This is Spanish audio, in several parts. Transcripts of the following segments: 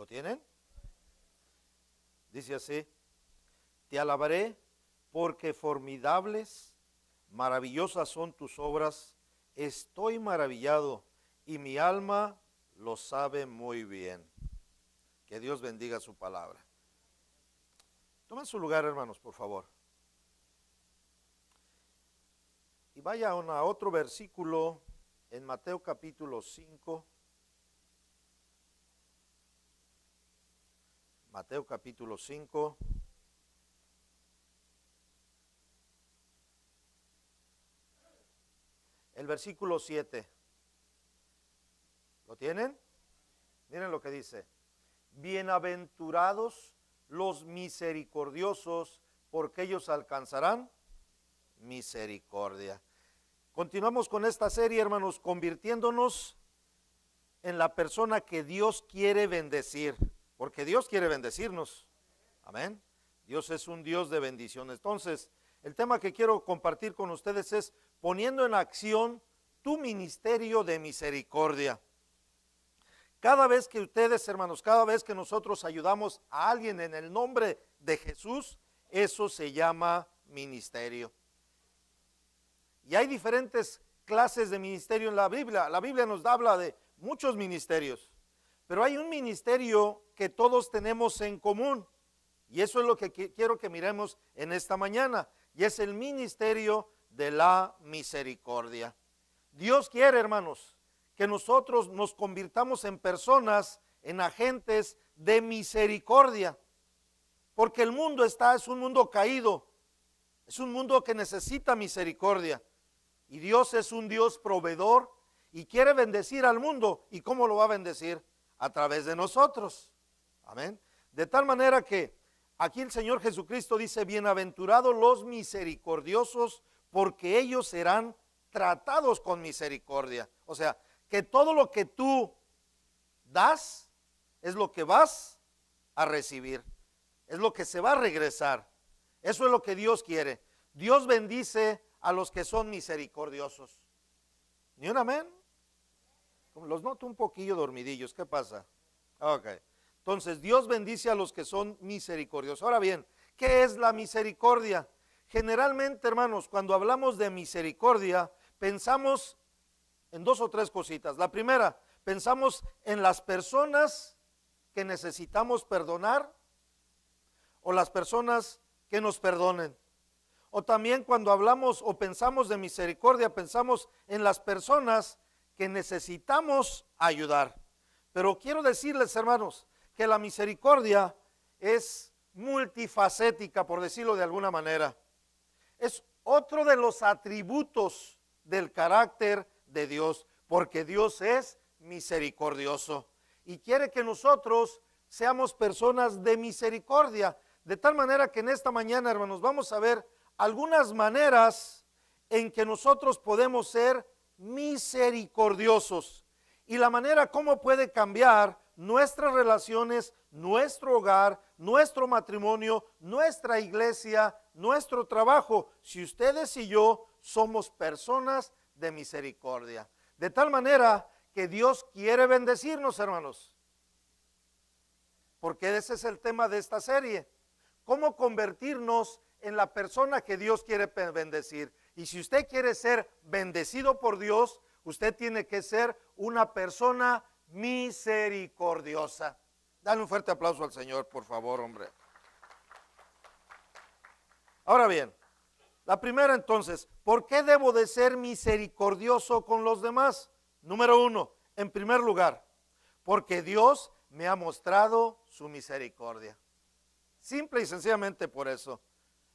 ¿Lo tienen? Dice así: te alabaré porque formidables, maravillosas son tus obras. Estoy maravillado y mi alma lo sabe muy bien. Que Dios bendiga su palabra. Tomen su lugar, hermanos, por favor. Y vaya a otro versículo en Mateo capítulo 5. Mateo capítulo 5. El versículo 7. ¿Lo tienen? Miren lo que dice: bienaventurados los misericordiosos, porque ellos alcanzarán misericordia. Continuamos con esta serie, hermanos, convirtiéndonos en la persona que Dios quiere bendecir, porque Dios quiere bendecirnos. Amén. Dios es un Dios de bendición. Entonces, el tema que quiero compartir con ustedes es poniendo en acción tu ministerio de misericordia. Cada vez que ustedes, hermanos, cada vez que nosotros ayudamos a alguien en el nombre de Jesús, eso se llama ministerio. Y hay diferentes clases de ministerio en la Biblia. La Biblia nos habla de muchos ministerios, pero hay un ministerio que todos tenemos en común, y eso es lo que quiero que miremos en esta mañana, y es el ministerio de la misericordia. Dios quiere, hermanos, que nosotros nos convirtamos en personas, en agentes de misericordia, porque el mundo es un mundo caído, es un mundo que necesita misericordia, y Dios es un Dios proveedor y quiere bendecir al mundo. ¿Y cómo lo va a bendecir? A través de nosotros. Amén. De tal manera que aquí el Señor Jesucristo dice: bienaventurados los misericordiosos, porque ellos serán tratados con misericordia. O sea, que todo lo que tú das es lo que vas a recibir, es lo que se va a regresar. Eso es lo que Dios quiere. Dios bendice a los que son misericordiosos. ¿Ni un amén? Los noto un poquillo dormidillos. ¿Qué pasa? Ok. Entonces, Dios bendice a los que son misericordiosos. Ahora bien, ¿qué es la misericordia? Generalmente, hermanos, cuando hablamos de misericordia, pensamos en dos o tres cositas. La primera, pensamos en las personas que necesitamos perdonar, o las personas que nos perdonen. O también cuando hablamos o pensamos de misericordia, pensamos en las personas que necesitamos ayudar. Pero quiero decirles, hermanos, que la misericordia es multifacética, por decirlo de alguna manera. Es otro de los atributos del carácter de Dios, porque Dios es misericordioso y quiere que nosotros seamos personas de misericordia. De tal manera que en esta mañana, hermanos, vamos a ver algunas maneras en que nosotros podemos ser misericordiosos, y la manera cómo puede cambiar nuestras relaciones, nuestro hogar, nuestro matrimonio, nuestra iglesia, nuestro trabajo, si ustedes y yo somos personas de misericordia. De tal manera que Dios quiere bendecirnos, hermanos, porque ese es el tema de esta serie: cómo convertirnos en la persona que Dios quiere bendecir. Y si usted quiere ser bendecido por Dios, usted tiene que ser una persona misericordiosa. Dale un fuerte aplauso al Señor, por favor, hombre. Ahora bien, la primera entonces, ¿por qué debo de ser misericordioso con los demás? Número uno, en primer lugar, porque Dios me ha mostrado su misericordia. Simple y sencillamente por eso.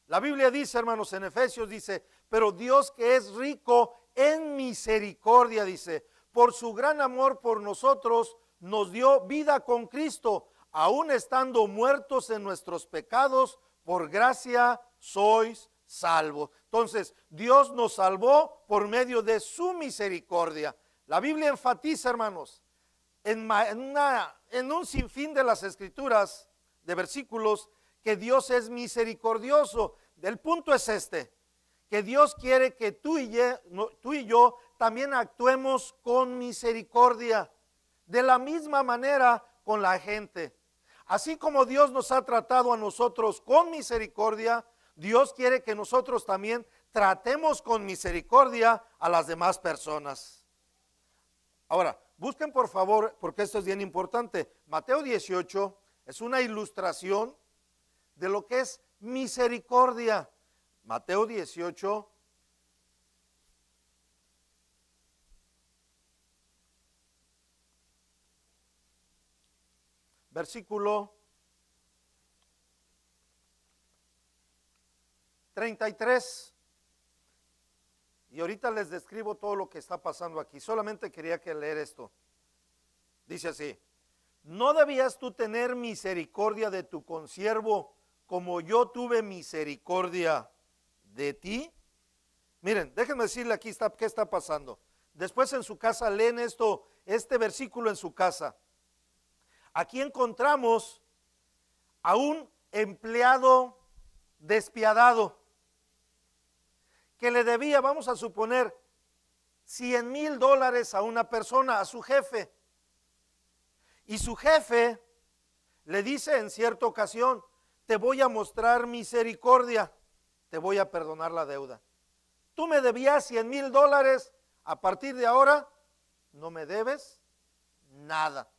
La Biblia dice, hermanos, en Efesios dice: pero Dios, que es rico en misericordia, dice, por su gran amor por nosotros, nos dio vida con Cristo, aun estando muertos en nuestros pecados, por gracia sois salvos. Entonces, Dios nos salvó por medio de su misericordia. La Biblia enfatiza, hermanos, en un sinfín de las escrituras, de versículos, que Dios es misericordioso. El punto es este: que Dios quiere que tú y yo también actuemos con misericordia, de la misma manera con la gente. Así como Dios nos ha tratado a nosotros con misericordia, Dios quiere que nosotros también tratemos con misericordia a las demás personas. Ahora, busquen por favor, porque esto es bien importante. Mateo 18 es una ilustración de lo que es misericordia. Mateo 18. Versículo 33. Y ahorita les describo todo lo que está pasando aquí. Solamente quería que leer esto. Dice así: ¿no debías tú tener misericordia de tu consiervo como yo tuve misericordia de ti? Miren, déjenme decirle aquí qué está pasando. Después en su casa leen este versículo en su casa. Aquí encontramos a un empleado despiadado que le debía, vamos a suponer, $100,000 a una persona, a su jefe. Y su jefe le dice en cierta ocasión: te voy a mostrar misericordia, te voy a perdonar la deuda. Tú me debías $100,000, a partir de ahora no me debes nada.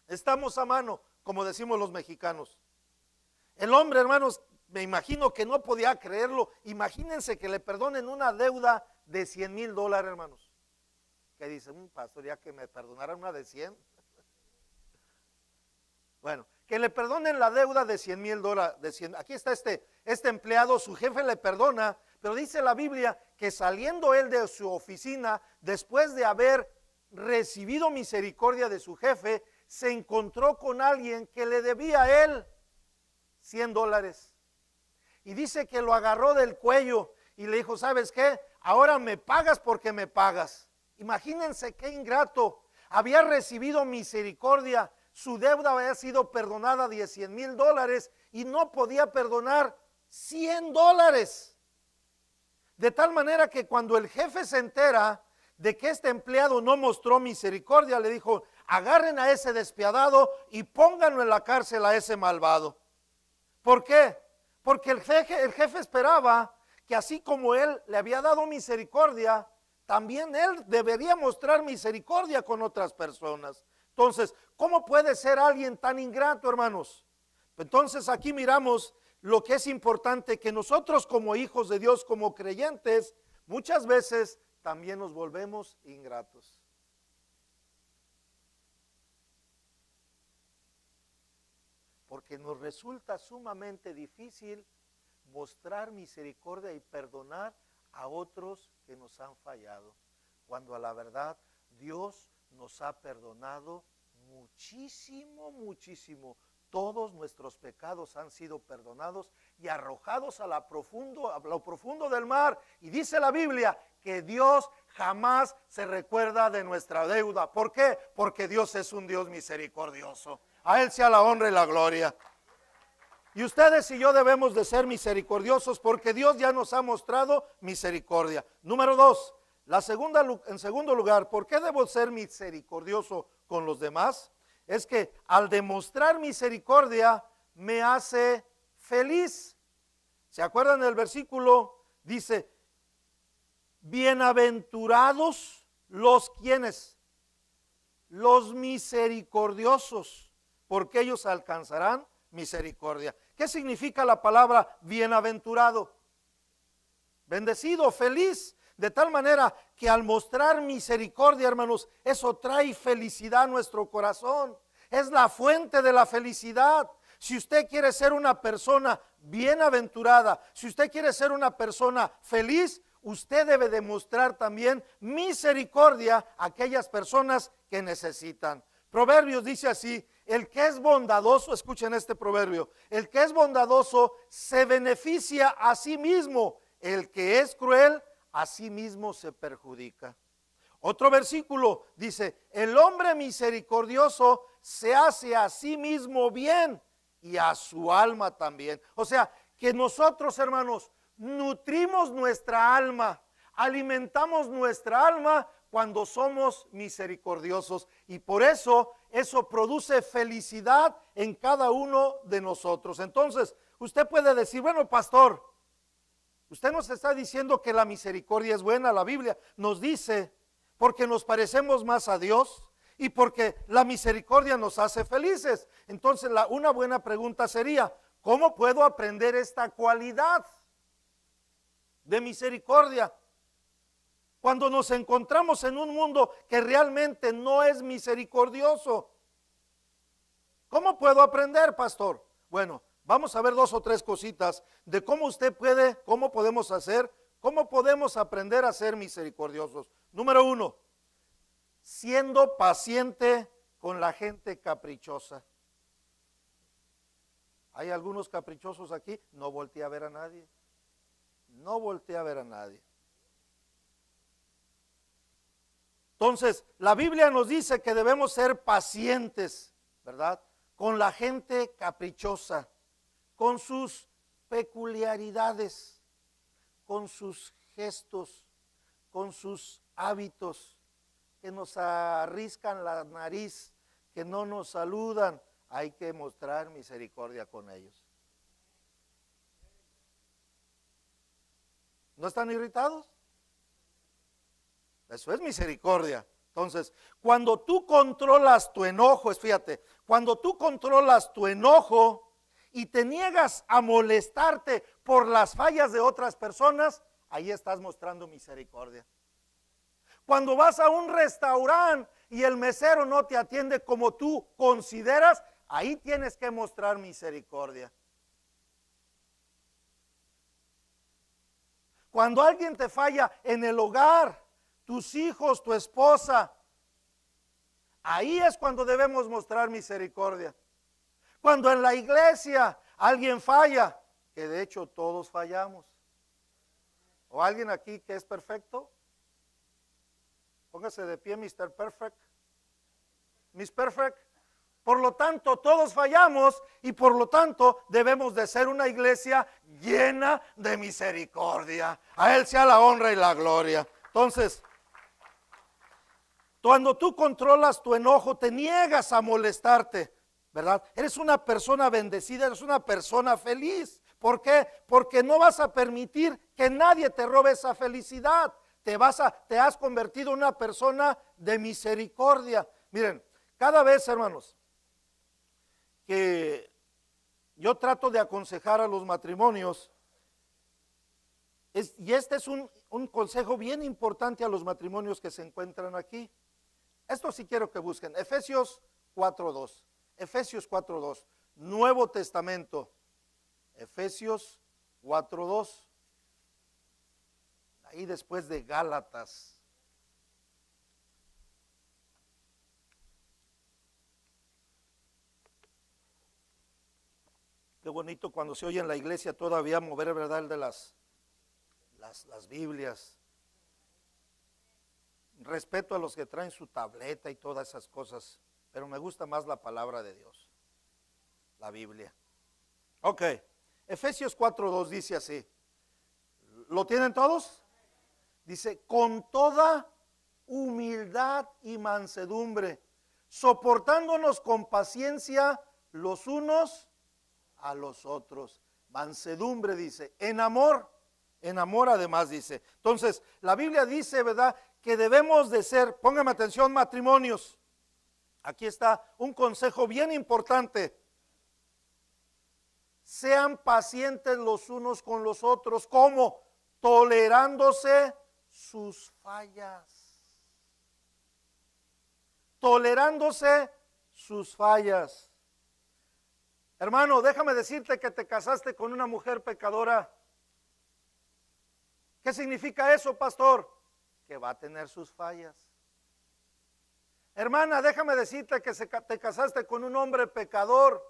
Estamos a mano, como decimos los mexicanos. El hombre, hermanos, me imagino que no podía creerlo. Imagínense que le perdonen una deuda de $100,000, hermanos. Que dice, pastor, ya que me perdonaran una de 100. Bueno, que le perdonen la deuda de $100,000. Aquí está este empleado, su jefe le perdona, pero dice la Biblia que saliendo él de su oficina, después de haber recibido misericordia de su jefe, se encontró con alguien que le debía a él $100. Y dice que lo agarró del cuello y le dijo: ¿sabes qué? Ahora me pagas porque me pagas. Imagínense qué ingrato. Había recibido misericordia, su deuda había sido perdonada de $100,000 y no podía perdonar $100. De tal manera que cuando el jefe se entera de que este empleado no mostró misericordia, le dijo: agarren a ese despiadado y pónganlo en la cárcel a ese malvado. ¿Por qué? Porque el jefe esperaba que así como él le había dado misericordia, también él debería mostrar misericordia con otras personas. Entonces, ¿cómo puede ser alguien tan ingrato, hermanos? Entonces aquí miramos lo que es importante, que nosotros como hijos de Dios, como creyentes, muchas veces también nos volvemos ingratos. Porque nos resulta sumamente difícil mostrar misericordia y perdonar a otros que nos han fallado, cuando a la verdad Dios nos ha perdonado muchísimo, muchísimo. Todos nuestros pecados han sido perdonados y arrojados a lo profundo del mar. Y dice la Biblia que Dios jamás se recuerda de nuestra deuda. ¿Por qué? Porque Dios es un Dios misericordioso. A Él sea la honra y la gloria. Y ustedes y yo debemos de ser misericordiosos porque Dios ya nos ha mostrado misericordia. Número 2, en segundo lugar, ¿por qué debo ser misericordioso con los demás? Es que al demostrar misericordia me hace feliz. ¿Se acuerdan del versículo? Dice: bienaventurados los quienes, los misericordiosos, porque ellos alcanzarán misericordia. ¿Qué significa la palabra bienaventurado? Bendecido, feliz. De tal manera que al mostrar misericordia, hermanos, eso trae felicidad a nuestro corazón. Es la fuente de la felicidad. Si usted quiere ser una persona bienaventurada, si usted quiere ser una persona feliz, usted debe demostrar también misericordia a aquellas personas que necesitan. Proverbios dice así: el que es bondadoso, escuchen este proverbio, el que es bondadoso se beneficia a sí mismo, el que es cruel a sí mismo se perjudica. Otro versículo dice: el hombre misericordioso se hace a sí mismo bien y a su alma también. O sea, que nosotros, hermanos, nutrimos nuestra alma, alimentamos nuestra alma cuando somos misericordiosos, y por eso produce felicidad en cada uno de nosotros. Entonces, usted puede decir, bueno, pastor, usted nos está diciendo que la misericordia es buena. La Biblia nos dice, porque nos parecemos más a Dios y porque la misericordia nos hace felices. Entonces, una buena pregunta sería, ¿cómo puedo aprender esta cualidad de misericordia? Cuando nos encontramos en un mundo que realmente no es misericordioso. ¿Cómo puedo aprender, pastor? Bueno, vamos a ver 2 o 3 cositas de cómo usted puede, cómo podemos aprender a ser misericordiosos. Número 1, siendo paciente con la gente caprichosa. ¿Hay algunos caprichosos aquí? No voltee a ver a nadie. No voltee a ver a nadie. Entonces, la Biblia nos dice que debemos ser pacientes, ¿verdad? Con la gente caprichosa, con sus peculiaridades, con sus gestos, con sus hábitos, que nos arriscan la nariz, que no nos saludan. Hay que mostrar misericordia con ellos. ¿No están irritados? Eso es misericordia. Entonces, cuando tú controlas tu enojo, fíjate, cuando tú controlas tu enojo y te niegas a molestarte por las fallas de otras personas, ahí estás mostrando misericordia. Cuando vas a un restaurante y el mesero no te atiende como tú consideras, ahí tienes que mostrar misericordia. Cuando alguien te falla en el hogar, tus hijos, tu esposa, ahí es cuando debemos mostrar misericordia. Cuando en la iglesia alguien falla, que de hecho todos fallamos. ¿O alguien aquí que es perfecto? Póngase de pie, Mr. Perfect. Miss Perfect. Por lo tanto, todos fallamos y por lo tanto debemos de ser una iglesia llena de misericordia. A Él sea la honra y la gloria. Entonces, cuando tú controlas tu enojo, te niegas a molestarte, ¿verdad? Eres una persona bendecida, eres una persona feliz. ¿Por qué? Porque no vas a permitir que nadie te robe esa felicidad. Te has convertido en una persona de misericordia. Miren, cada vez, hermanos, que yo trato de aconsejar a los matrimonios, y este es un consejo bien importante a los matrimonios que se encuentran aquí. Esto sí quiero que busquen, Efesios 4:2, Efesios 4:2, Nuevo Testamento, Efesios 4:2, ahí después de Gálatas. Qué bonito cuando se oye en la iglesia todavía mover, ¿verdad?, el de las Biblias. Respeto a los que traen su tableta y todas esas cosas, pero me gusta más la palabra de Dios, la Biblia. Ok, Efesios 4:2 dice así. ¿Lo tienen todos? Dice, con toda humildad y mansedumbre, soportándonos con paciencia los unos a los otros. Mansedumbre dice, en amor además dice. Entonces, la Biblia dice, ¿verdad?, que debemos de ser, póngame atención, matrimonios, aquí está un consejo bien importante. Sean pacientes los unos con los otros, ¿cómo? Tolerándose sus fallas. Tolerándose sus fallas. Hermano, déjame decirte que te casaste con una mujer pecadora. ¿Qué significa eso, pastor? Que va a tener sus fallas. Hermana, déjame decirte que te casaste con un hombre pecador.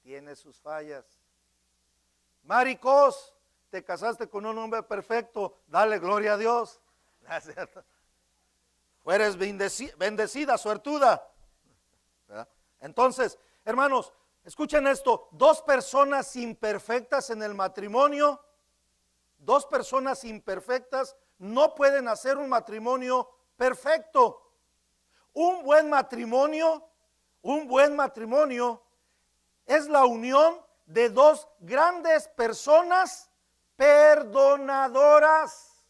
Tiene sus fallas. Maricos, te casaste con un hombre perfecto. Dale gloria a Dios. Fueres bendecida, suertuda. ¿Verdad? Entonces, hermanos, escuchen esto. 2 personas imperfectas en el matrimonio, 2 personas imperfectas no pueden hacer un matrimonio perfecto. Un buen matrimonio, un buen matrimonio es la unión de dos grandes personas perdonadoras.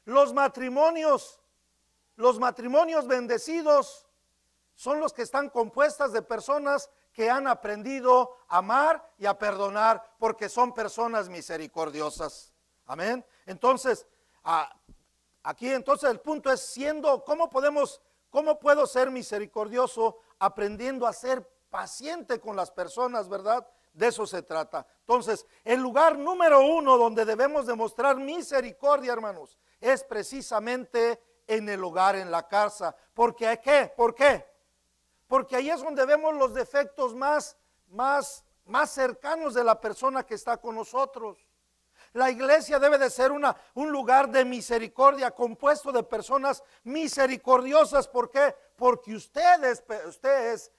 Los matrimonios bendecidos son los que están compuestas de personas que han aprendido a amar y a perdonar, porque son personas misericordiosas. Amén. Entonces, aquí entonces el punto es ¿cómo puedo ser misericordioso? Aprendiendo a ser paciente con las personas, ¿verdad? De eso se trata. Entonces, el lugar número uno donde debemos demostrar misericordia, hermanos, es precisamente en el hogar, en la casa. ¿Por qué? Porque ahí es donde vemos los defectos más cercanos de la persona que está con nosotros. La iglesia debe de ser un lugar de misericordia, compuesto de personas misericordiosas. ¿Por qué? Porque usted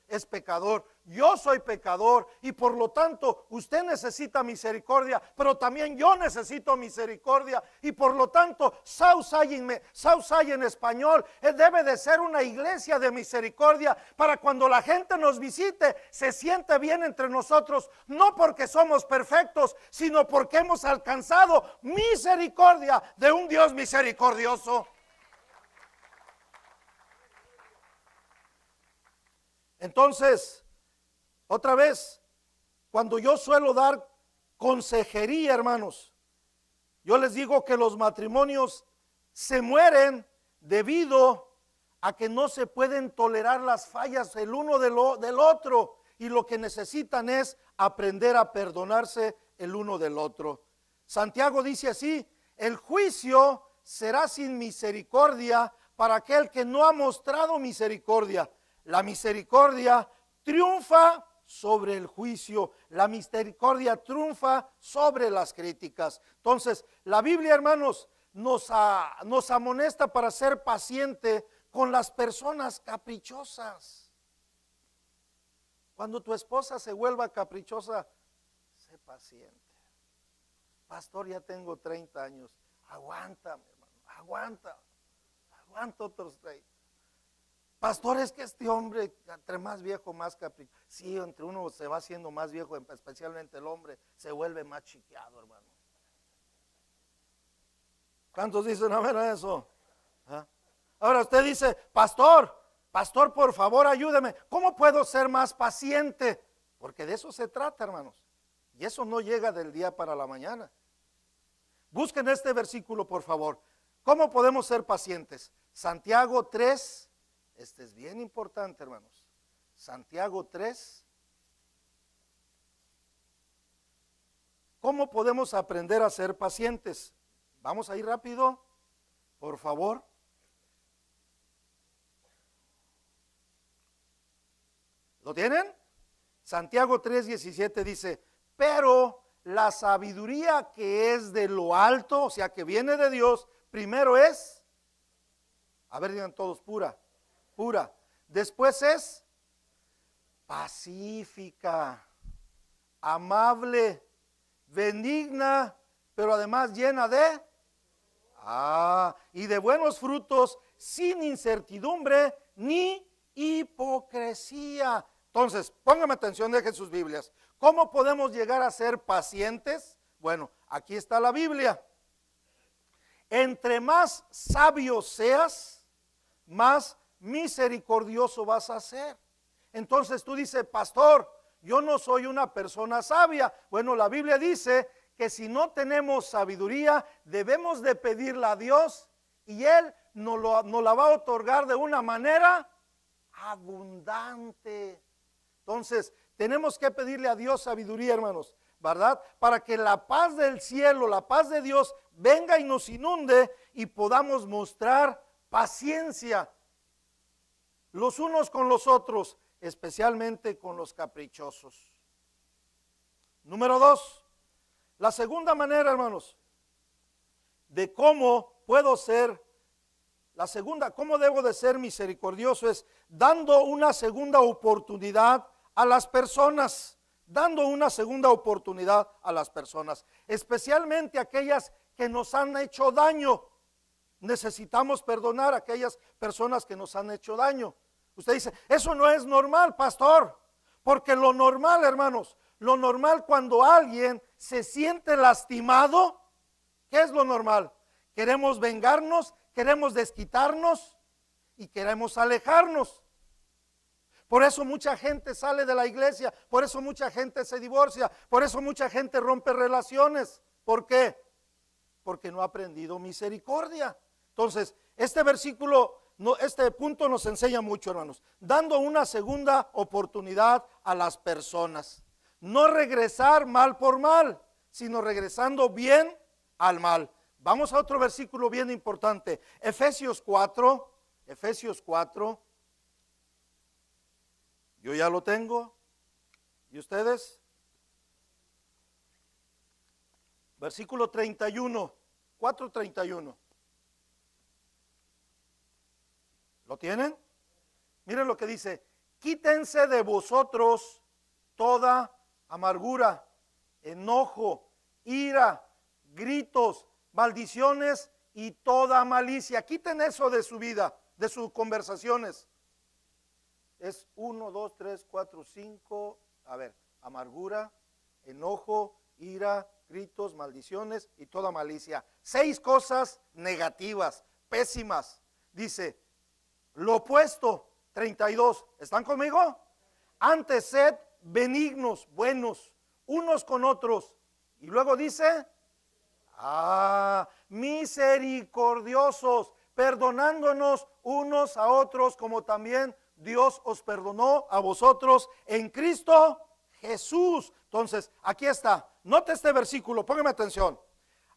es pecador, yo soy pecador, y por lo tanto usted necesita misericordia, pero también yo necesito misericordia, y por lo tanto Southside en español debe de ser una iglesia de misericordia, para cuando la gente nos visite se siente bien entre nosotros, no porque somos perfectos, sino porque hemos alcanzado misericordia de un Dios misericordioso. Entonces, otra vez, cuando yo suelo dar consejería, hermanos, yo les digo que los matrimonios se mueren debido a que no se pueden tolerar las fallas el uno del otro, y lo que necesitan es aprender a perdonarse el uno del otro. Santiago dice así: el juicio será sin misericordia para aquel que no ha mostrado misericordia. La misericordia triunfa sobre el juicio. La misericordia triunfa sobre las críticas. Entonces, la Biblia, hermanos, nos amonesta para ser paciente con las personas caprichosas. Cuando tu esposa se vuelva caprichosa, sé paciente. Pastor, ya tengo 30 años. Aguanta, mi hermano, aguanta otros 30. Pastor, es que este hombre, entre más viejo, más caprichoso. Sí, entre uno se va haciendo más viejo, especialmente el hombre, se vuelve más chiqueado, hermano. ¿Cuántos dicen amén a eso? ¿Ah? Ahora usted dice: pastor, por favor, ayúdeme. ¿Cómo puedo ser más paciente? Porque de eso se trata, hermanos. Y eso no llega del día para la mañana. Busquen este versículo, por favor. ¿Cómo podemos ser pacientes? Santiago 3. Este es bien importante, hermanos. Santiago 3. ¿Cómo podemos aprender a ser pacientes? Vamos a ir rápido, por favor. ¿Lo tienen? Santiago 3:17 dice: pero la sabiduría que es de lo alto, o sea, que viene de Dios, primero es, a ver, digan todos, pura. Después es pacífica, amable, benigna, pero además llena de y de buenos frutos, sin incertidumbre ni hipocresía. Entonces, póngame atención, dejen sus Biblias. ¿Cómo podemos llegar a ser pacientes? Bueno, aquí está la Biblia. Entre más sabio seas, más misericordioso vas a ser. Entonces tú dices: pastor, yo no soy una persona sabia. Bueno, la Biblia dice que si no tenemos sabiduría, debemos de pedirla a Dios, y Él nos la va a otorgar de una manera abundante. Entonces, tenemos que pedirle a Dios sabiduría, hermanos, ¿verdad? Para que la paz del cielo, la paz de Dios, venga y nos inunde y podamos mostrar paciencia los unos con los otros, especialmente con los caprichosos. Número 2, la segunda manera, hermanos, de cómo cómo debo de ser misericordioso, es dando una segunda oportunidad a las personas, especialmente aquellas que nos han hecho daño. Necesitamos perdonar a aquellas personas que nos han hecho daño. Usted dice, eso no es normal, pastor, porque lo normal, hermanos, lo normal cuando alguien se siente lastimado, ¿qué es lo normal? Queremos vengarnos, queremos desquitarnos y queremos alejarnos. Por eso mucha gente sale de la iglesia, por eso mucha gente se divorcia, por eso mucha gente rompe relaciones. ¿Por qué? Porque no ha aprendido misericordia. Entonces, este versículo, este punto nos enseña mucho, hermanos, dando una segunda oportunidad a las personas. No regresar mal por mal, sino regresando bien al mal. Vamos a otro versículo bien importante, Efesios 4. Yo ya lo tengo. ¿Y ustedes? Versículo 31, 4:31. ¿Lo tienen? Miren lo que dice: quítense de vosotros toda amargura, enojo, ira, gritos, maldiciones y toda malicia. Quiten eso de su vida, de sus conversaciones. Es 1, 2, 3, 4, 5. A ver, amargura, enojo, ira, gritos, maldiciones y toda malicia. 6 cosas negativas, pésimas. Dice, lo opuesto, 32. ¿Están conmigo? Antes sed benignos, buenos, unos con otros. Y luego dice, misericordiosos, perdonándonos unos a otros como también Dios os perdonó a vosotros en Cristo Jesús. Entonces, aquí está. Note este versículo, póngame atención.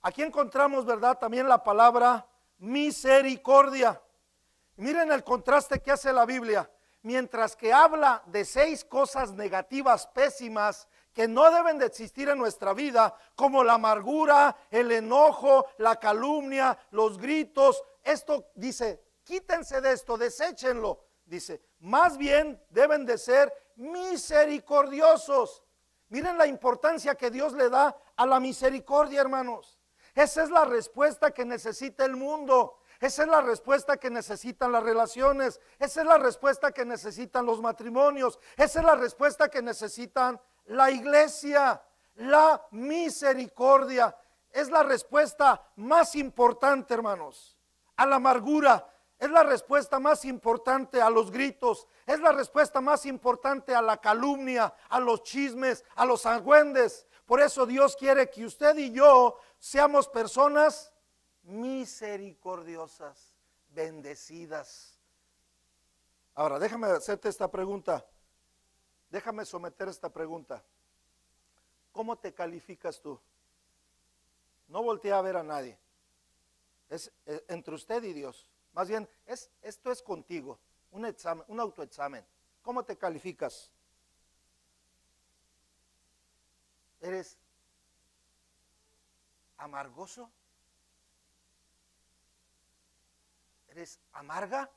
Aquí encontramos, ¿verdad?, también la palabra misericordia. Miren el contraste que hace la Biblia. Mientras que habla de 6 cosas negativas, pésimas, que no deben de existir en nuestra vida, como la amargura, el enojo, la calumnia, los gritos. Esto dice, quítense de esto, deséchenlo. Dice, más bien deben de ser misericordiosos. Miren la importancia que Dios le da a la misericordia, hermanos. Esa es la respuesta que necesita el mundo. Esa es la respuesta que necesitan las relaciones. Esa es la respuesta que necesitan los matrimonios. Esa es la respuesta que necesitan la iglesia. La misericordia es la respuesta más importante, hermanos, a la amargura. Es la respuesta más importante a los gritos. Es la respuesta más importante a la calumnia, a los chismes, a los argüendes. Por eso Dios quiere que usted y yo seamos personas misericordiosas, bendecidas. Ahora, déjame hacerte esta pregunta. Déjame someter esta pregunta. ¿Cómo te calificas tú? No voltea a ver a nadie. Es entre usted y Dios. Más bien, esto es contigo, un examen, un autoexamen. ¿Cómo te calificas? ¿Eres amargoso? ¿Eres amarga?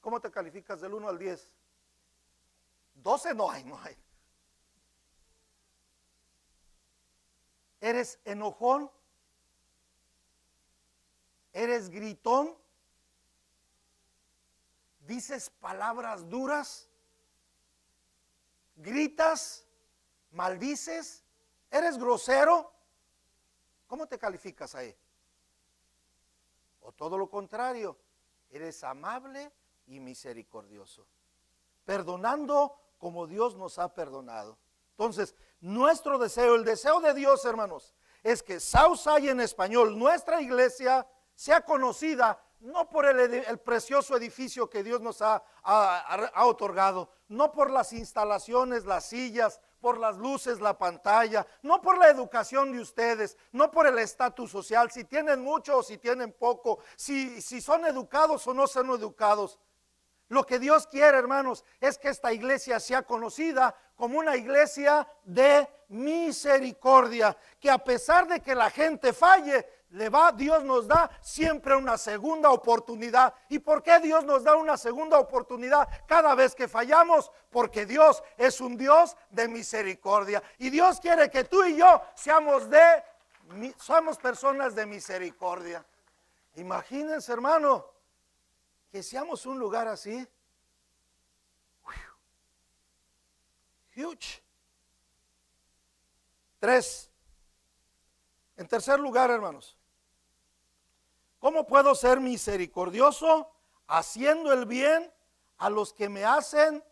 ¿Cómo te calificas del 1 al 10? 12 no hay. ¿Eres enojón? ¿Eres gritón? ¿Dices palabras duras? ¿Gritas? ¿Maldices? ¿Eres grosero? ¿Cómo te calificas ahí? O todo lo contrario, eres amable y misericordioso, perdonando como Dios nos ha perdonado. Entonces, nuestro deseo, el deseo de Dios, hermanos, es que Southside en español, nuestra iglesia, sea conocida no por el precioso edificio que Dios nos ha otorgado, no por las instalaciones, las sillas, por las luces, la pantalla, no por la educación de ustedes, no por el estatus social, si tienen mucho o si tienen poco, si son educados o no son educados. Lo que Dios quiere, hermanos, es que esta iglesia sea conocida como una iglesia de misericordia, que a pesar de que la gente falle, Dios nos da siempre una segunda oportunidad. ¿Y por qué Dios nos da una segunda oportunidad cada vez que fallamos? Porque Dios es un Dios de misericordia. Y Dios quiere que tú y yo somos personas de misericordia. Imagínense, hermano, que seamos un lugar así. Huge. 3. En tercer lugar, hermanos, ¿cómo puedo ser misericordioso? Haciendo el bien a los que me hacen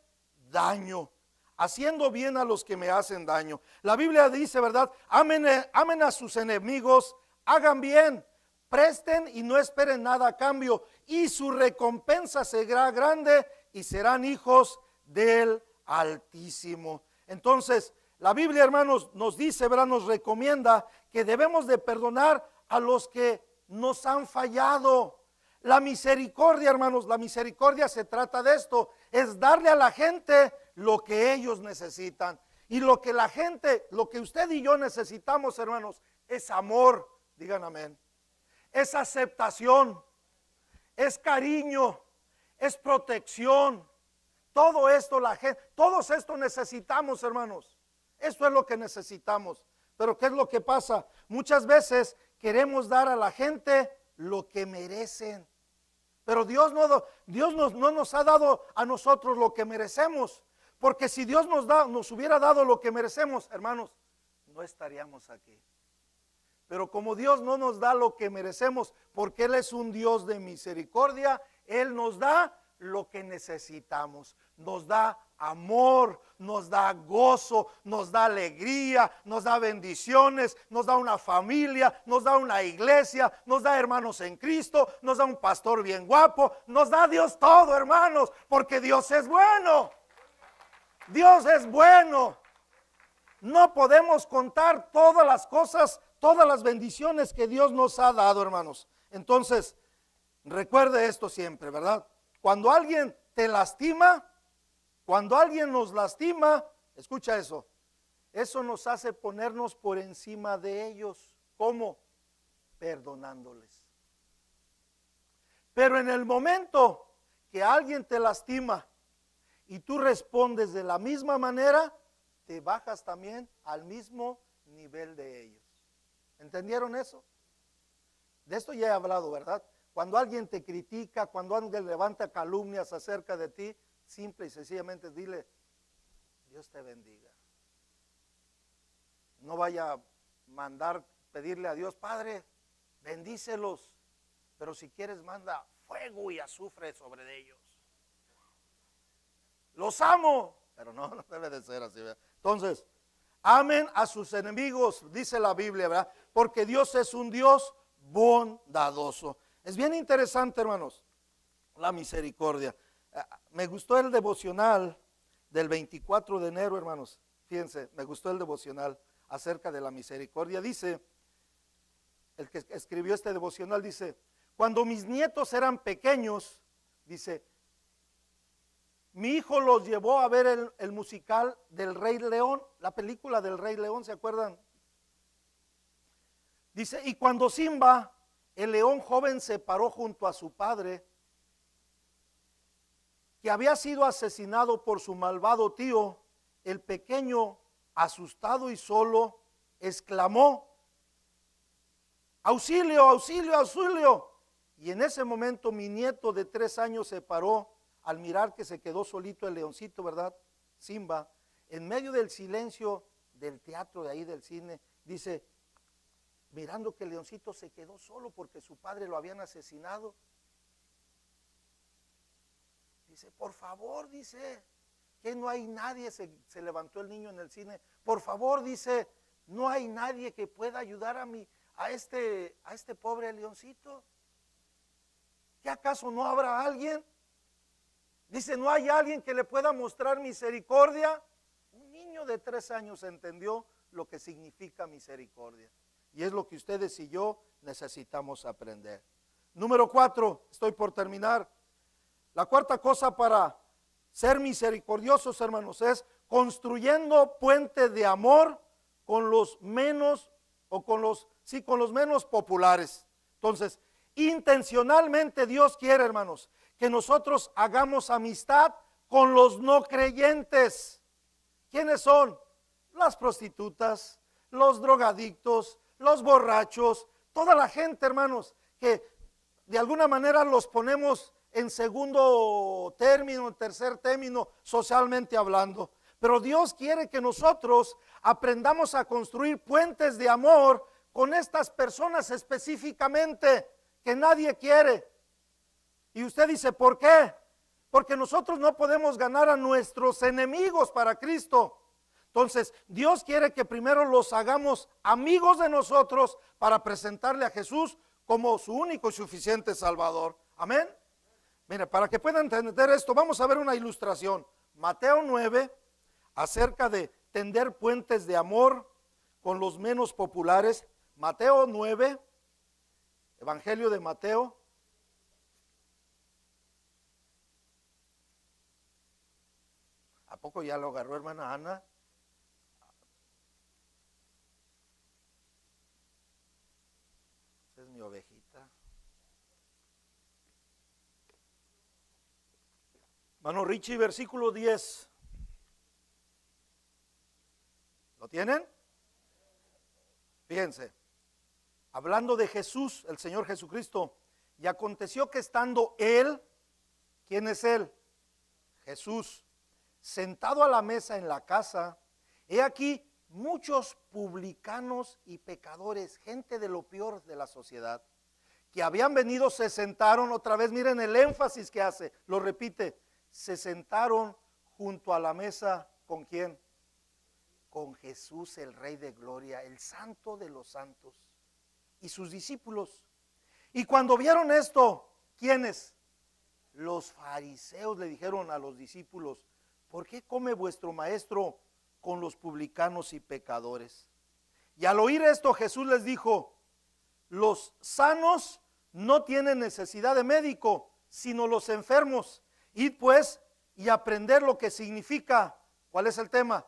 daño. Haciendo bien a los que me hacen daño. La Biblia dice, ¿verdad? Amen a sus enemigos, hagan bien, presten y no esperen nada a cambio, y su recompensa será grande y serán hijos del Altísimo. Entonces, la Biblia, hermanos, nos dice, ¿verdad? Nos recomienda que debemos de perdonar a los que nos han fallado. La misericordia, hermanos, la misericordia se trata de esto, es darle a la gente lo que ellos necesitan. Y lo que la gente, lo que usted y yo necesitamos, hermanos, es amor, digan amén. Es aceptación, es cariño, es protección. Todo esto la gente, todos esto necesitamos, hermanos. Esto es lo que necesitamos. Pero ¿qué es lo que pasa? Muchas veces queremos dar a la gente lo que merecen. Pero Dios no nos ha dado a nosotros lo que merecemos. Porque si Dios nos hubiera dado lo que merecemos, hermanos, no estaríamos aquí. Pero como Dios no nos da lo que merecemos, porque Él es un Dios de misericordia, Él nos da lo que necesitamos. Nos da amor, nos da gozo, nos da alegría, nos da bendiciones, nos da una familia, nos da una iglesia, nos da hermanos en Cristo, nos da un pastor bien guapo, nos da Dios todo, hermanos, porque Dios es bueno. Dios es bueno. No podemos contar todas las cosas, todas las bendiciones que Dios nos ha dado, hermanos. Entonces, recuerde esto siempre, ¿verdad? Cuando alguien te lastima, cuando alguien nos lastima, escucha eso, eso nos hace ponernos por encima de ellos. ¿Cómo? Perdonándoles. Pero en el momento que alguien te lastima y tú respondes de la misma manera, te bajas también al mismo nivel de ellos. ¿Entendieron eso? De esto ya he hablado, ¿verdad? Cuando alguien te critica, cuando alguien levanta calumnias acerca de ti, simple y sencillamente dile, Dios te bendiga. No vaya a pedirle a Dios, Padre, bendícelos, pero si quieres manda fuego y azufre sobre ellos. Los amo, pero no debe de ser así, ¿verdad? Entonces, amen a sus enemigos, dice la Biblia, ¿verdad? Porque Dios es un Dios bondadoso. Es bien interesante, hermanos, la misericordia. Me gustó el devocional del 24 de enero, hermanos. Fíjense, me gustó el devocional acerca de la misericordia. Dice, el que escribió este devocional dice, cuando mis nietos eran pequeños, dice, mi hijo los llevó a ver el musical del Rey León, la película del Rey León, ¿se acuerdan? Dice, y cuando Simba, el león joven, se paró junto a su padre, que había sido asesinado por su malvado tío, el pequeño, asustado y solo, exclamó, auxilio, auxilio, auxilio. Y en ese momento mi nieto de 3 años se paró al mirar que se quedó solito el leoncito, ¿verdad? Simba, en medio del silencio del teatro de ahí del cine, dice, mirando que el leoncito se quedó solo porque su padre lo habían asesinado. Dice, por favor, dice, que no hay nadie, se levantó el niño en el cine, por favor, dice, no hay nadie que pueda ayudar a este pobre leoncito. ¿Qué acaso no habrá alguien? Dice, ¿no hay alguien que le pueda mostrar misericordia? Un niño de 3 años entendió lo que significa misericordia. Y es lo que ustedes y yo necesitamos aprender. Número 4, estoy por terminar. La cuarta cosa para ser misericordiosos, hermanos, es construyendo puente de amor con los menos, o con los menos populares. Entonces, intencionalmente Dios quiere, hermanos, que nosotros hagamos amistad con los no creyentes. ¿Quiénes son? Las prostitutas, los drogadictos, los borrachos, toda la gente, hermanos, que de alguna manera los ponemos en segundo término, en tercer término, socialmente hablando. Pero Dios quiere que nosotros aprendamos a construir puentes de amor con estas personas específicamente que nadie quiere. Y usted dice, ¿por qué? Porque nosotros no podemos ganar a nuestros enemigos para Cristo. Entonces, Dios quiere que primero los hagamos amigos de nosotros para presentarle a Jesús como su único y suficiente Salvador. Amén. Mira, para que puedan entender esto, vamos a ver una ilustración. Mateo 9, acerca de tender puentes de amor con los menos populares. Mateo 9, Evangelio de Mateo. ¿A poco ya lo agarró, hermana Ana? Esa es mi ovejita. Hermano Richie, versículo 10. ¿Lo tienen? Fíjense, hablando de Jesús, el Señor Jesucristo, y aconteció que estando Él, ¿quién es Él? Jesús, sentado a la mesa en la casa, he aquí muchos publicanos y pecadores, gente de lo peor de la sociedad, que habían venido, se sentaron, otra vez miren el énfasis que hace, lo repite, se sentaron junto a la mesa, ¿con quién? Con Jesús, el Rey de Gloria, el Santo de los Santos, y sus discípulos. Y cuando vieron esto, ¿quiénes? Los fariseos le dijeron a los discípulos, ¿por qué come vuestro maestro con los publicanos y pecadores? Y al oír esto, Jesús les dijo, los sanos no tienen necesidad de médico, sino los enfermos. Id pues y aprender lo que significa, ¿cuál es el tema?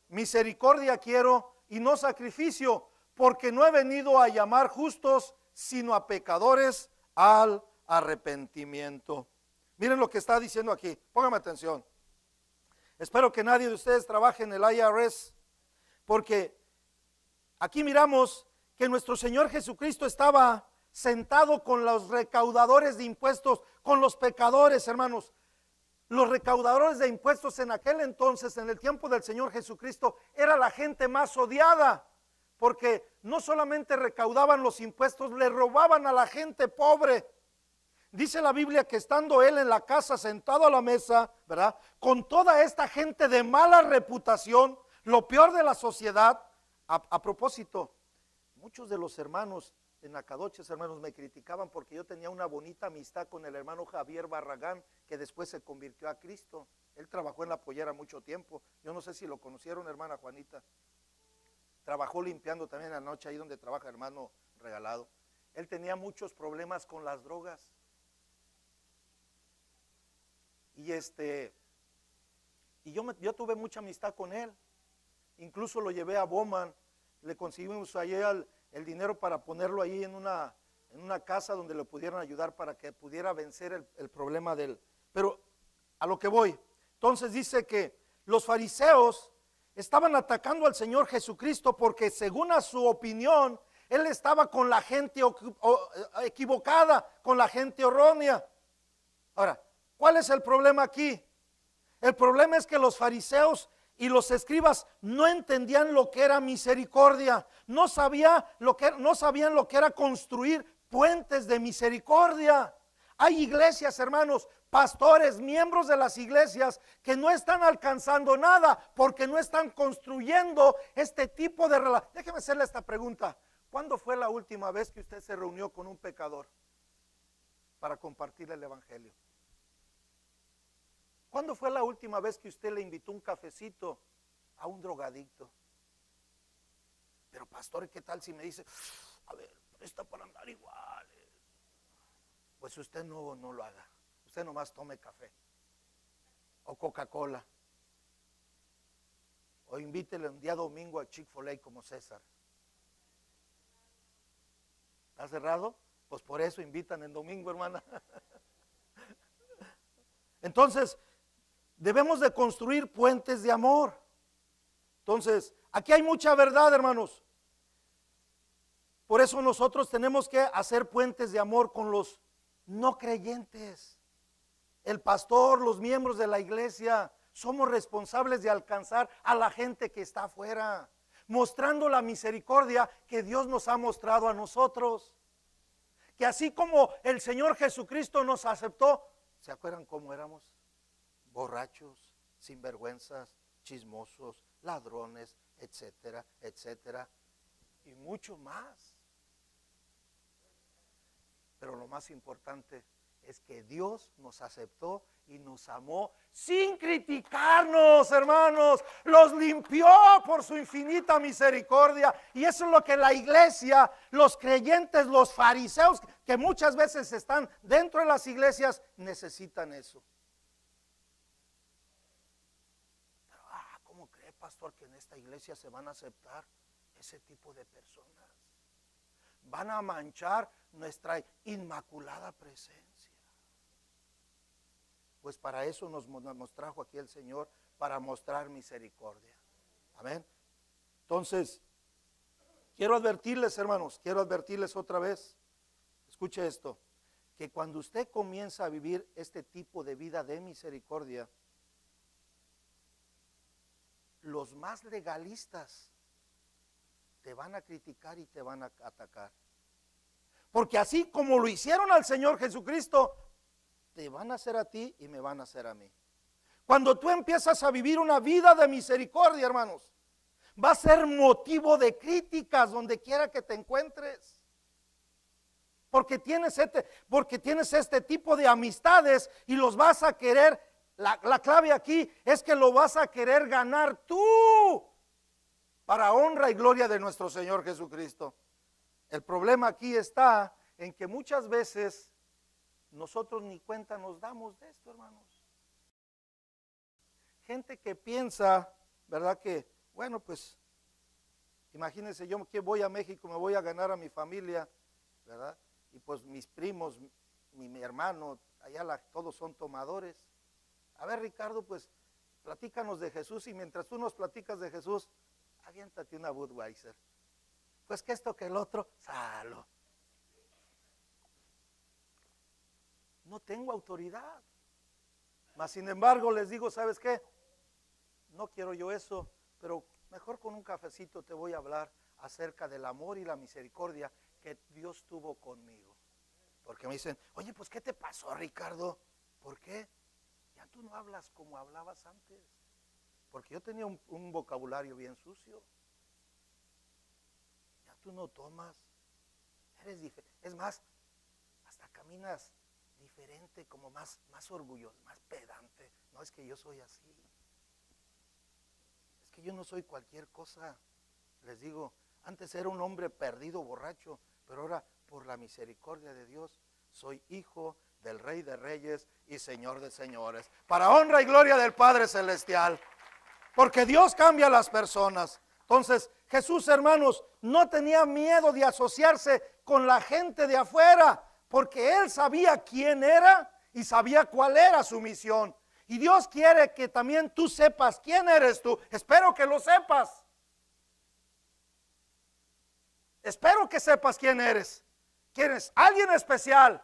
Misericordia quiero y no sacrificio, porque no he venido a llamar justos, sino a pecadores al arrepentimiento. Miren lo que está diciendo aquí, pónganme atención. Espero que nadie de ustedes trabaje en el IRS, porque aquí miramos que nuestro Señor Jesucristo estaba sentado con los recaudadores de impuestos, con los pecadores, hermanos. Los recaudadores de impuestos en aquel entonces, en el tiempo del Señor Jesucristo, era la gente más odiada, porque no solamente recaudaban los impuestos, le robaban a la gente pobre. Dice la Biblia que estando él en la casa sentado a la mesa, ¿verdad? Con toda esta gente de mala reputación, lo peor de la sociedad. A propósito, muchos de los hermanos en Acadoches, hermanos, me criticaban porque yo tenía una bonita amistad con el hermano Javier Barragán, que después se convirtió a Cristo. Él trabajó en la pollera mucho tiempo. Yo no sé si lo conocieron, hermana Juanita. Trabajó limpiando también la noche ahí donde trabaja hermano Regalado. Él tenía muchos problemas con las drogas. Y yo tuve mucha amistad con él. Incluso lo llevé a Bowman, le conseguimos allí el dinero para ponerlo ahí en una casa donde le pudieran ayudar para que pudiera vencer el problema de él. Pero a lo que voy, entonces dice que los fariseos estaban atacando al Señor Jesucristo porque según a su opinión, él estaba con la gente equivocada, con la gente errónea. Ahora, ¿cuál es el problema aquí? El problema es que los fariseos y los escribas no entendían lo que era misericordia, no sabían lo que era construir puentes de misericordia. Hay iglesias, hermanos, pastores, miembros de las iglesias que no están alcanzando nada porque no están construyendo este tipo de relación. Déjeme hacerle esta pregunta. ¿Cuándo fue la última vez que usted se reunió con un pecador para compartir el evangelio? ¿Cuándo fue la última vez que usted le invitó un cafecito a un drogadicto? Pero pastor, ¿qué tal si me dice, a ver, presta para andar igual? Pues usted no lo haga. Usted nomás tome café o Coca-Cola. O invítele un día domingo a Chick-fil-A como César. ¿Está cerrado? Pues por eso invitan el domingo, hermana. Entonces, debemos de construir puentes de amor. Entonces, aquí hay mucha verdad, hermanos. Por eso nosotros tenemos que hacer puentes de amor con los no creyentes. El pastor, los miembros de la iglesia, somos responsables de alcanzar a la gente que está afuera, mostrando la misericordia que Dios nos ha mostrado a nosotros. Que así como el Señor Jesucristo nos aceptó, ¿se acuerdan cómo éramos? Borrachos, sinvergüenzas, chismosos, ladrones, etcétera, etcétera, y mucho más. Pero lo más importante es que Dios nos aceptó y nos amó sin criticarnos, hermanos. Los limpió por su infinita misericordia. Y eso es lo que la iglesia, los creyentes, los fariseos, que muchas veces están dentro de las iglesias, necesitan eso. Pero, ¿cómo cree, pastor, que en esta iglesia se van a aceptar ese tipo de personas? Van a manchar nuestra inmaculada presencia. Pues para eso nos trajo aquí el Señor, para mostrar misericordia. Amén. Entonces, quiero advertirles, hermanos, quiero advertirles otra vez. Escuche esto, que cuando usted comienza a vivir este tipo de vida de misericordia, los más legalistas te van a criticar y te van a atacar. Porque así como lo hicieron al Señor Jesucristo, te van a hacer a ti y me van a hacer a mí. Cuando tú empiezas a vivir una vida de misericordia, hermanos, va a ser motivo de críticas donde quiera que te encuentres. Porque tienes este tipo de amistades y los vas a querer. La clave aquí es que lo vas a querer ganar tú, para honra y gloria de nuestro Señor Jesucristo. El problema aquí está en que muchas veces nosotros ni cuenta nos damos de esto, hermanos. Gente que piensa, ¿verdad? Que, bueno, pues, imagínense, yo que voy a México, me voy a ganar a mi familia, ¿verdad? Y pues mis primos, mi hermano, allá todos son tomadores. A ver, Ricardo, pues, platícanos de Jesús, y mientras tú nos platicas de Jesús, aviéntate una Budweiser. Pues que esto, que el otro, salo. No tengo autoridad. Mas sin embargo les digo, ¿sabes qué? No quiero yo eso, pero mejor con un cafecito te voy a hablar acerca del amor y la misericordia que Dios tuvo conmigo. Porque me dicen, oye, pues ¿qué te pasó, Ricardo? ¿Por qué? Ya tú no hablas como hablabas antes. Porque yo tenía un vocabulario bien sucio. Ya tú no tomas. Eres diferente. Es más, hasta caminas diferente, como más orgulloso, más pedante. No, es que yo soy así. Es que yo no soy cualquier cosa. Les digo, antes era un hombre perdido, borracho, pero ahora, por la misericordia de Dios, soy hijo del Rey de Reyes y Señor de Señores, para honra y gloria del Padre Celestial. Porque Dios cambia a las personas. Entonces, Jesús, hermanos, no tenía miedo de asociarse con la gente de afuera, porque Él sabía quién era y sabía cuál era su misión. Y Dios quiere que también tú sepas quién eres tú. Espero que lo sepas. Espero que sepas quién eres. ¿Quién eres? Alguien especial.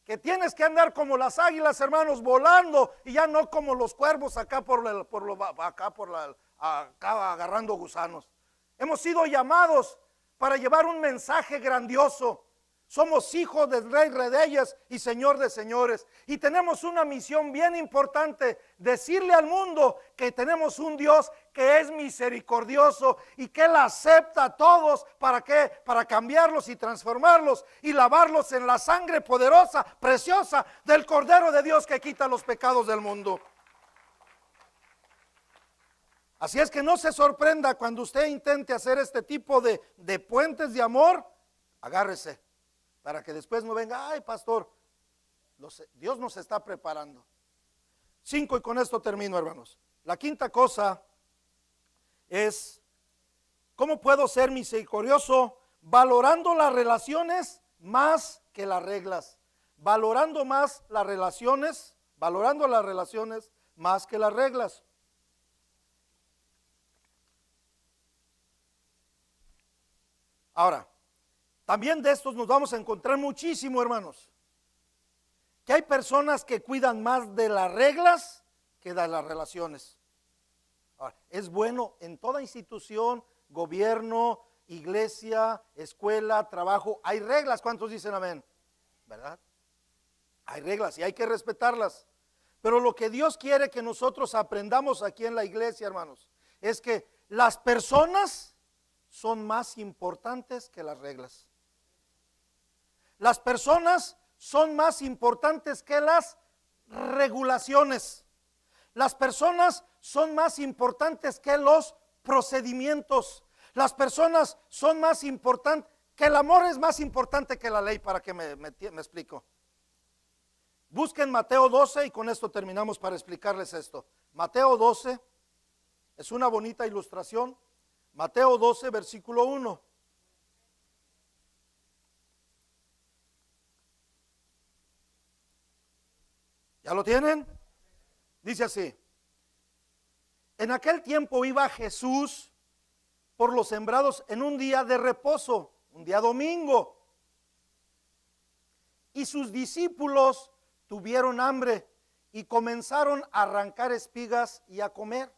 Que tienes que andar como las águilas, hermanos, volando, y ya no como los cuervos acá acá agarrando gusanos. Hemos sido llamados para llevar un mensaje grandioso. Somos hijos del Rey de Reyes y Señor de Señores, y tenemos una misión bien importante: decirle al mundo que tenemos un Dios que es misericordioso y que Él acepta a todos. ¿Para qué? Para cambiarlos y transformarlos y lavarlos en la sangre poderosa, preciosa del Cordero de Dios que quita los pecados del mundo. Así es que no se sorprenda cuando usted intente hacer este tipo de puentes de amor. Agárrese, para que después no venga, ay, pastor, Dios nos está preparando. 5, y con esto termino, hermanos. La quinta cosa es, ¿cómo puedo ser misericordioso? Valorando las relaciones más que las reglas. Valorando las relaciones más que las reglas. Ahora, También de estos nos vamos a encontrar muchísimo, hermanos. Que hay personas que cuidan más de las reglas que de las relaciones. Ahora, es bueno en toda institución, gobierno, iglesia, escuela, trabajo, hay reglas. ¿Cuántos dicen amén? ¿Verdad? Hay reglas y hay que respetarlas. Pero lo que Dios quiere que nosotros aprendamos aquí en la iglesia, hermanos, es que las personas son más importantes que las reglas. Las personas son más importantes que las regulaciones. Las personas son más importantes que los procedimientos. Las personas son más importantes, que el amor es más importante que la ley, para que me explico. Busquen Mateo 12 y con esto terminamos para explicarles esto. Mateo 12 es una bonita ilustración. Mateo 12, versículo 1. ¿Ya lo tienen? Dice así: en aquel tiempo iba Jesús por los sembrados en un día de reposo, un día domingo, y sus discípulos tuvieron hambre y comenzaron a arrancar espigas y a comer.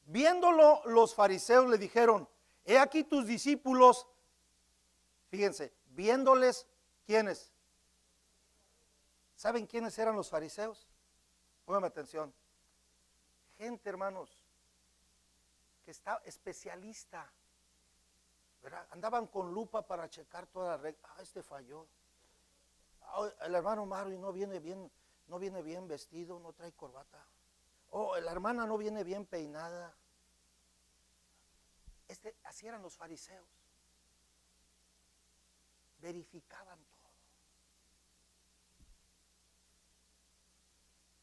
Viéndolo, los fariseos le dijeron: he aquí tus discípulos. Fíjense, viéndoles, ¿quiénes? ¿Saben quiénes eran los fariseos? Pónganme atención. Gente, hermanos, que está especialista, ¿verdad? Andaban con lupa para checar toda la regla. Este falló. El hermano Mario no viene bien vestido, no trae corbata. La hermana no viene bien peinada. Así eran los fariseos. Verificaban todo.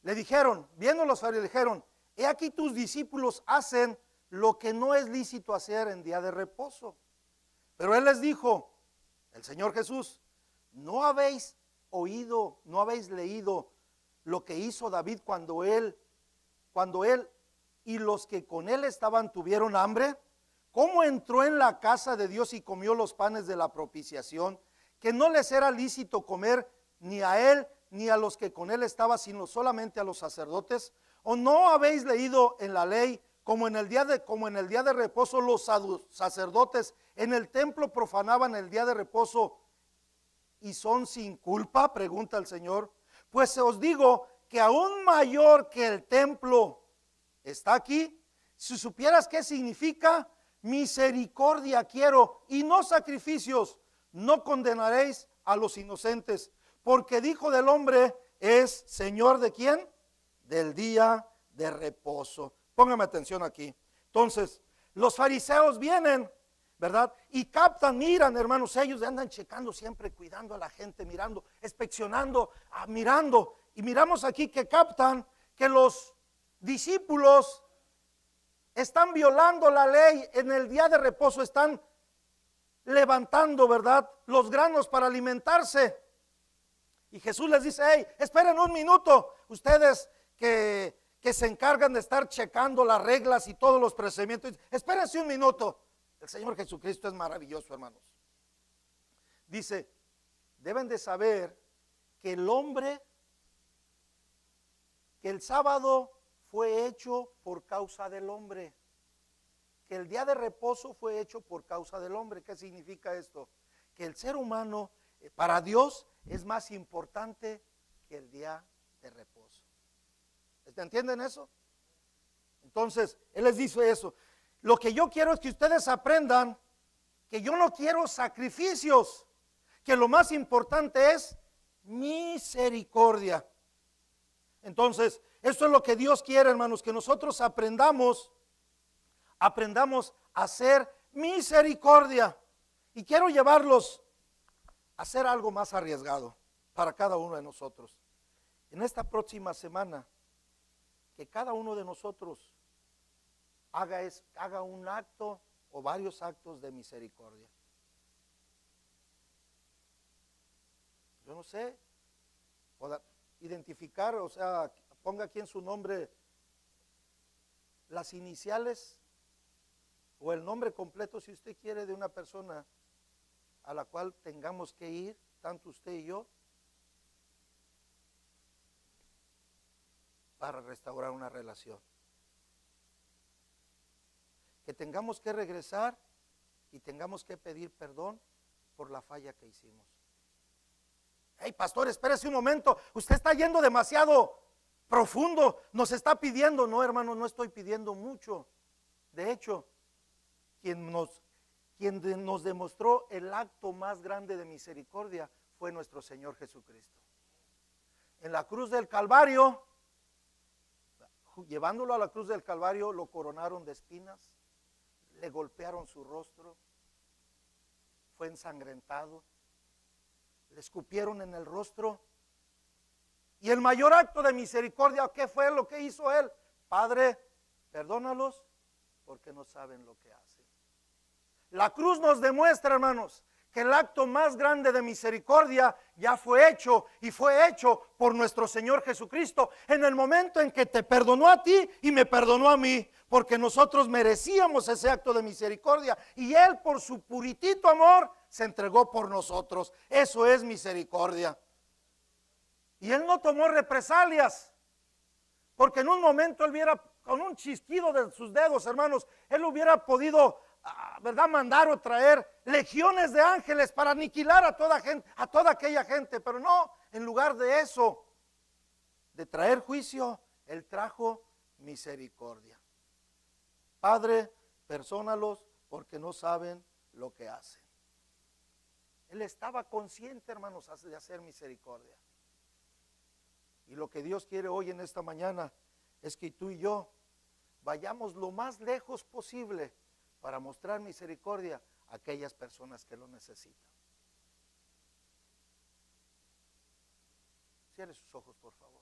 Le dijeron, viendo los fariseos, le dijeron: he aquí tus discípulos hacen lo que no es lícito hacer en día de reposo. Pero él les dijo, el Señor Jesús: ¿no habéis oído, no habéis leído lo que hizo David cuando él y los que con él estaban tuvieron hambre? ¿Cómo entró en la casa de Dios y comió los panes de la propiciación, que no les era lícito comer ni a él ni a los que con él estaban, sino solamente a los sacerdotes? ¿O no habéis leído en la ley, como en el día de reposo los sacerdotes en el templo profanaban el día de reposo y son sin culpa? Pregunta el Señor. Pues os digo que aún mayor que el templo está aquí. Si supieras qué significa: misericordia quiero y no sacrificios, no condenaréis a los inocentes, porque el Hijo del Hombre es Señor ¿de quién? Del día de reposo. Póngame atención aquí. Entonces, los fariseos vienen, ¿verdad? Y captan, miran, hermanos, ellos andan checando siempre, cuidando a la gente, mirando, inspeccionando, mirando. Y miramos aquí que captan que los discípulos están violando la ley en el día de reposo, están levantando, ¿verdad?, los granos para alimentarse. Y Jesús les dice: hey, esperen un minuto, ustedes que se encargan de estar checando las reglas y todos los procedimientos, espérense un minuto. El Señor Jesucristo es maravilloso, hermanos. Dice: deben de saber que el sábado fue hecho por causa del hombre, que el día de reposo fue hecho por causa del hombre. ¿Qué significa esto? Que el ser humano para Dios es más importante que el día de reposo. ¿Entienden eso? Entonces, Él les dice eso. Lo que yo quiero es que ustedes aprendan que yo no quiero sacrificios, que lo más importante es misericordia. Entonces, esto es lo que Dios quiere, hermanos, que nosotros aprendamos a hacer misericordia. Y quiero llevarlos a hacer algo más arriesgado para cada uno de nosotros. En esta próxima semana, que cada uno de nosotros haga un acto o varios actos de misericordia. Yo no sé, identificar, o sea, ponga aquí en su nombre las iniciales o el nombre completo, si usted quiere, de una persona a la cual tengamos que ir, tanto usted y yo, para restaurar una relación. Que tengamos que regresar y tengamos que pedir perdón por la falla que hicimos. Hey, pastor, espérese un momento, usted está yendo demasiado profundo, nos está pidiendo. No, hermano, no estoy pidiendo mucho. De hecho, quien nos demostró el acto más grande de misericordia fue nuestro Señor Jesucristo. En la cruz del Calvario, llevándolo a la cruz del Calvario, lo coronaron de espinas, le golpearon su rostro, fue ensangrentado, le escupieron en el rostro. Y el mayor acto de misericordia, ¿qué fue lo que hizo él? Padre, perdónalos porque no saben lo que hacen. La cruz nos demuestra, hermanos, que el acto más grande de misericordia ya fue hecho, y fue hecho por nuestro Señor Jesucristo en el momento en que te perdonó a ti y me perdonó a mí, porque nosotros merecíamos ese acto de misericordia y Él, por su puritito amor, se entregó por nosotros. Eso es misericordia. Y Él no tomó represalias, porque en un momento Él hubiera, con un chisquido de sus dedos, hermanos, Él hubiera podido, ¿verdad?, mandar o traer legiones de ángeles para aniquilar a toda aquella gente. Pero no, en lugar de eso, de traer juicio, Él trajo misericordia. Padre, perdónalos porque no saben lo que hacen. Él estaba consciente, hermanos, de hacer misericordia. Y lo que Dios quiere hoy en esta mañana es que tú y yo vayamos lo más lejos posible para mostrar misericordia a aquellas personas que lo necesitan. Cierre sus ojos, por favor.